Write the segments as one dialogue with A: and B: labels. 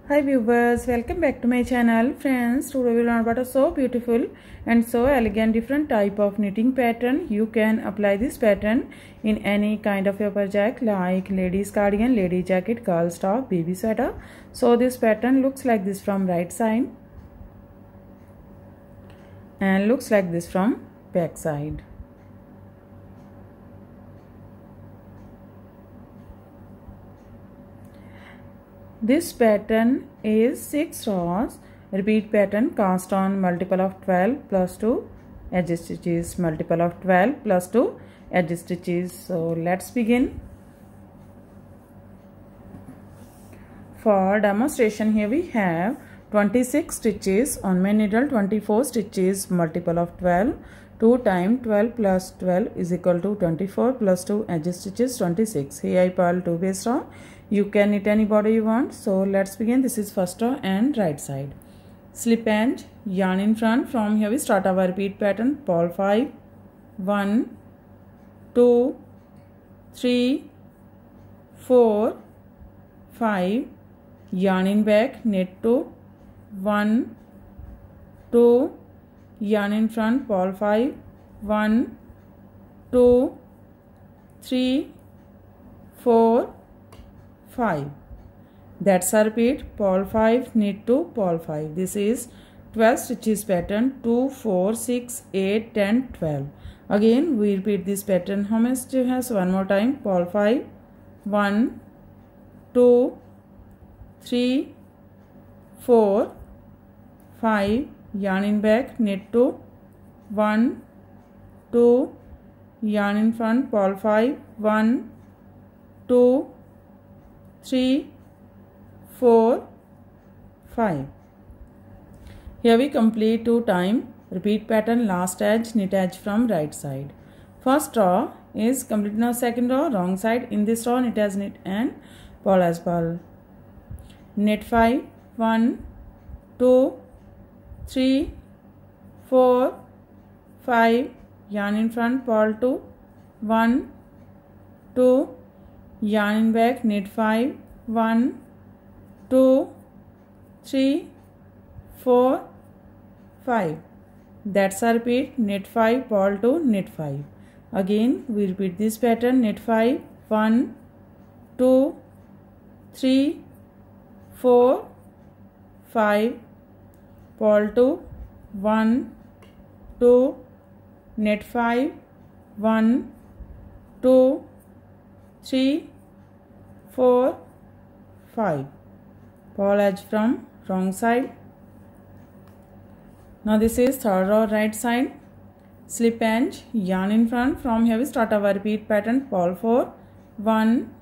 A: Hi viewers, welcome back to my channel. Friends, today we will learn about a so beautiful and so elegant different type of knitting pattern. You can apply this pattern in any kind of your project like ladies cardigan, lady jacket, girls top, baby sweater. So this pattern looks like this from right side and looks like this from back side. This pattern is 6 rows, repeat pattern, cast on multiple of 12 plus 2 edge stitches, multiple of 12 plus 2 edge stitches. So let's begin. For demonstration, here we have 26 stitches on my needle, 24 stitches, multiple of 12, 2 times 12 plus 12 is equal to 24 plus 2 edge stitches, 26. Here I purl 2 base row. You can knit any border you want. So let's begin. This is first row and right side. Slip and yarn in front. From here we start our repeat pattern. Purl 5, 1, 2, 3, 4, 5. Yarn in back, knit 2, 1, 2, yarn in front, purl 5, 1, 2, 3, 4, 5. That's a repeat. Purl 5, knit 2, purl 5. This is 12 stitches pattern. 2, 4, 6, 8, 10, 12. Again we repeat this pattern. How many stitches has? One more time. Purl 5, 1, 2, 3, 4, 5. Yarn in back, knit 2, 1, 2, yarn in front, purl 5, 1, 2, 3, 4, 5. Here we complete 2 times. Repeat pattern, last edge, knit edge from right side. First row is complete. Now second row, wrong side. In this row, knit as knit and purl as purl. Knit 5, 1, 2, 3, 4, 5. Yarn in front, purl 2, 1, 2, yarn in back, knit 5, 1, 2, 3, 4, 5. That's a repeat. Knit 5, purl 2, knit 5. Again we repeat this pattern. Knit 5, 1, 2, 3, 4, 5, purl 2, 1, 2, knit 5, 1, 2, 3, 4, 5. Purl edge from wrong side. Now this is third row right side. Slip edge, yarn in front. From here we start our repeat pattern. Purl 4, 1,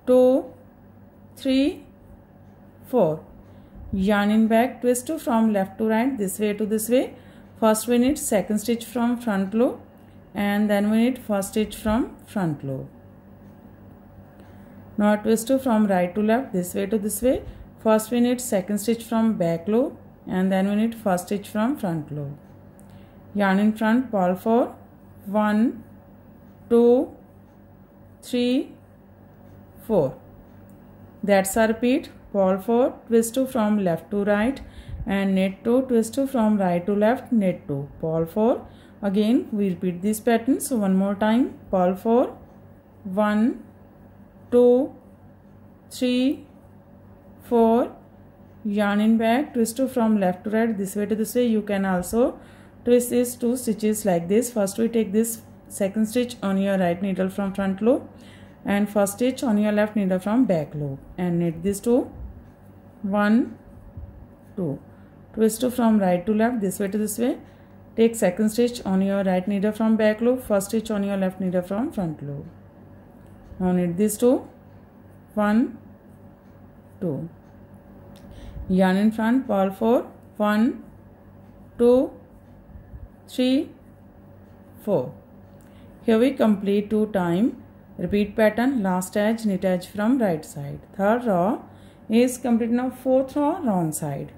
A: 2, 3, 4. Yarn in back, twist 2 from left to right, this way to this way. First we knit second stitch from front loop and then we knit first stitch from front loop. Now twist 2 from right to left, this way to this way. First we knit second stitch from back loop and then we knit first stitch from front loop. Yarn in front, purl 4, 1, 2, 3, 4. That's a repeat. Purl 4, twist 2 from left to right and knit 2, twist 2 from right to left, knit 2, purl 4. Again we repeat this pattern. So one more time. Purl 4, 1, 2, 3, 4. Yarn in back, twist 2 from left to right, this way to this way. You can also twist these 2 stitches like this. First we take this second stitch on your right needle from front loop and first stitch on your left needle from back loop and knit these 2, 1, 2. Twist 2 from right to left, this way to this way. Take second stitch on your right needle from back loop, first stitch on your left needle from front loop. Now knit these 2, 1, 2. Yarn in front, purl 4, 1, 2, 3, 4. Here we complete 2 times. Repeat pattern, last edge, knit edge from right side. Third row is complete. Now fourth row, wrong side.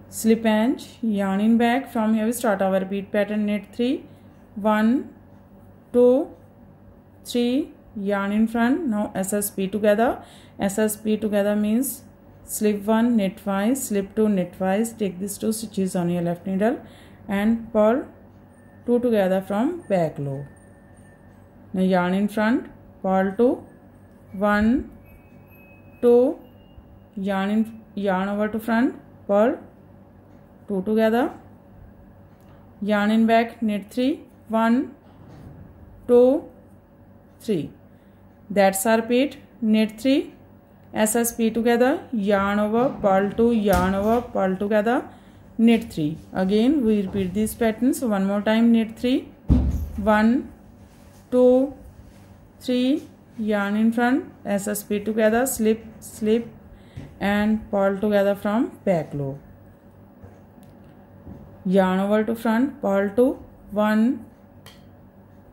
A: Slip edge, yarn in back. From here we start our repeat pattern. Knit 3, 1, 2, 3, yarn in front. Now SSP together. SSP together means slip 1, knit twice, slip 2, knit twice, take these 2 stitches on your left needle and purl 2 together from back loop. Now yarn in front, purl 2, 1, 2, yarn over to front, purl 2 together, yarn in back, knit 3, 1, 2, 3. That's our repeat, knit 3, SSP together, yarn over, purl 2, yarn over, purl together, knit 3. Again we repeat these patterns. So one more time, knit 3, 1, 2, 3, yarn in front, SSP together, slip, slip and purl together from back loop. Yarn over to front, purl 2, 1,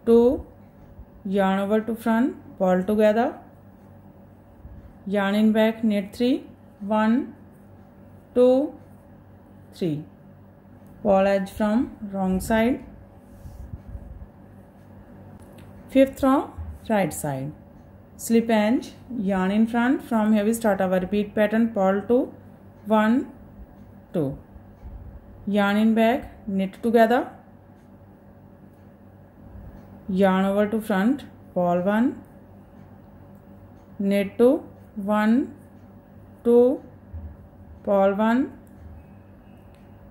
A: 2, yarn over to front, purl together, yarn in back, knit 3, 1, 2, 3, purl edge from wrong side, 5th row right side, slip edge, yarn in front. From here we start our repeat pattern, purl 2, 1, 2, yarn in back, knit together, yarn over to front, purl 1, knit 2, 1, 2, purl 1,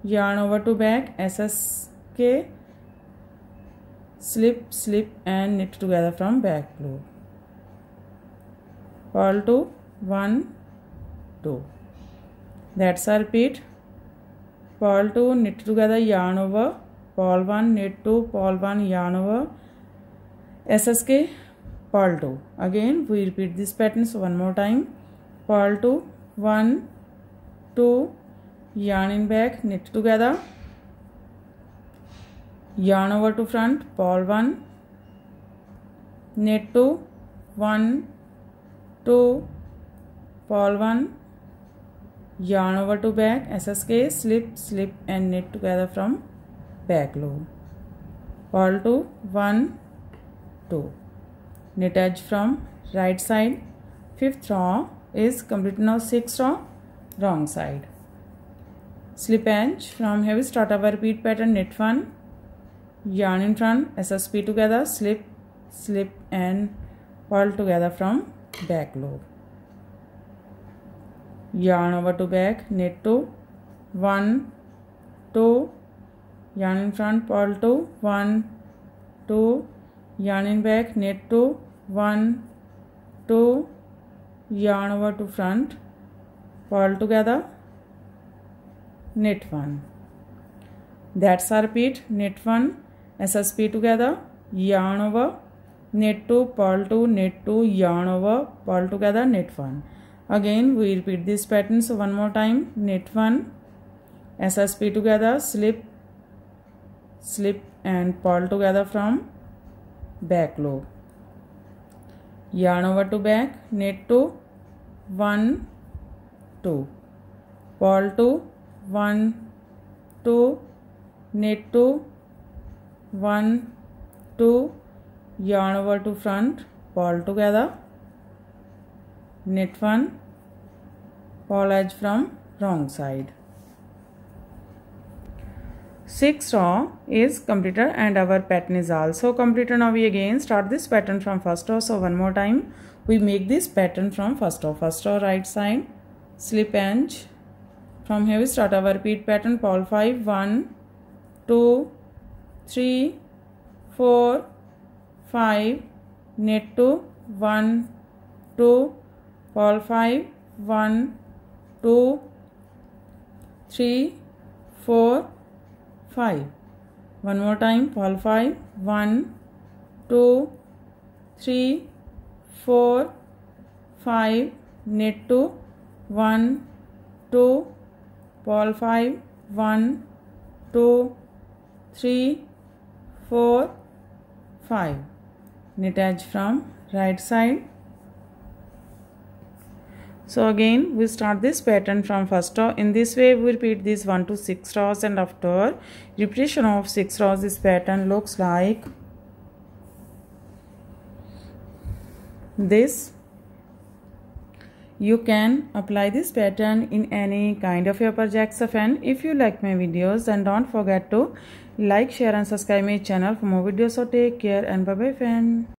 A: yarn over to back, SSK, slip, slip and knit together from back loop, purl 2, 1, 2. That's our repeat, purl 2, knit together, yarn over, purl 1, knit 2, purl 1, yarn over, SSK, purl 2. Again we repeat this pattern. So one more time, purl 2, 1, 2, yarn in back, knit together, yarn over to front, purl 1, knit 2, 1, 2, purl 1, yarn over to back, SSK, slip, slip and knit together from back loop, purl 2, 1, 2, knit edge from right side. 5th row is complete. Now 6th row wrong side, slip edge. From here we start our repeat pattern, knit 1, yarn in front, SSP together, slip, slip and purl together from back loop, yarn over to back, knit 2, 1, 2, yarn in front, purl 2, 1, 2, yarn in back, knit 2, 1, 2, yarn over to front, purl together, knit 1. That's our repeat, knit 1, SSP together, yarn over, knit 2, purl 2, knit 2, yarn over, purl together, knit 1. Again we repeat this pattern. So one more time, knit 1, SSP together, slip, slip and purl together from back loop, yarn over to back, knit 2, 1, 2, purl 2, 1, 2, knit 2, 1, 2, yarn over to front, purl together, knit 1, purl edge from wrong side. 6th row is completed and our pattern is also completed. Now we again start this pattern from 1st row. So one more time we make this pattern from 1st row. 1st row right side, slip edge. From here we start our repeat pattern, purl 5, 1, 2, 3, 4, 5, knit 2, 1, 2, purl 5, 1, 2, 3, 4, 5. One more time, purl 5, 1, 2, 3, 4, 5, knit 2, 1, 2, purl 5, 1, 2, 3, 4, 5. Knit edge from right side. So again we start this pattern from 1st row. In this way we repeat these 1 to 6 rows, and after repetition of 6 rows this pattern looks like this. You can apply this pattern in any kind of your projects. And if you like my videos, then don't forget to like, share and subscribe my channel for more videos. So take care and bye bye friend.